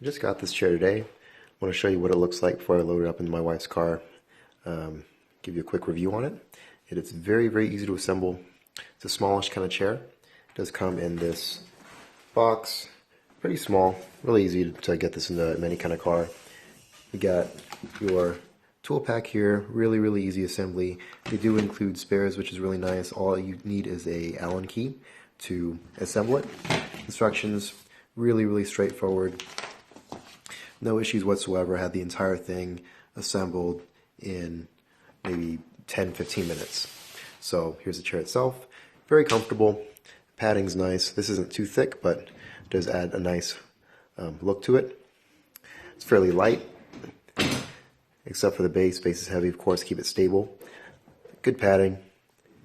I just got this chair today. I want to show you what it looks like before I load it up into my wife's car. Give you a quick review on it. It's very, very easy to assemble. It's a smallish kind of chair. It does come in this box, pretty small, really easy to get this into any kind of car. You got your tool pack here, really, really easy assembly. They do include spares, which is really nice. All you need is a Allen key to assemble it. Instructions, really, really straightforward. No issues whatsoever. Had the entire thing assembled in maybe 10-15 minutes. So here's the chair itself. Very comfortable. Padding's nice. This isn't too thick, but does add a nice look to it. It's fairly light, except for the base. Base is heavy, of course, keep it stable. Good padding.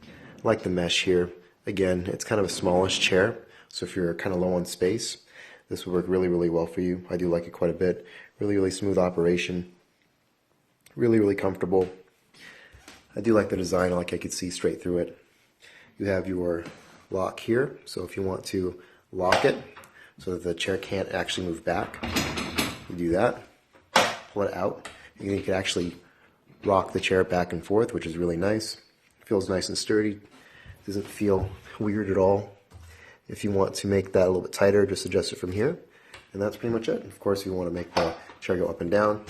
I like the mesh here. Again, it's kind of a smallish chair, so if you're kind of low on space, this would work really, really well for you. I do like it quite a bit. Really, really smooth operation. Really, really comfortable. I do like the design. I could see straight through it. You have your lock here, so if you want to lock it so that the chair can't actually move back, you do that. Pull it out. And you can actually rock the chair back and forth, which is really nice. It feels nice and sturdy. Doesn't feel weird at all. If you want to make that a little bit tighter, just adjust it from here. And that's pretty much it. Of course, if you want to make the chair go up and down,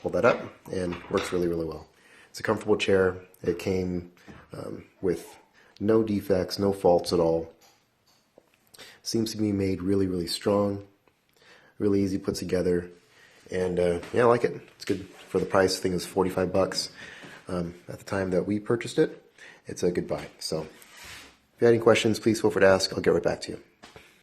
hold that up, and it works really, really well. It's a comfortable chair. It came with no defects, no faults at all. Seems to be made really, really strong. Really easy to put together. And yeah, I like it. It's good for the price. I think it was 45 bucks at the time that we purchased it. It's a good buy. So if you have any questions, please feel free to ask. I'll get right back to you.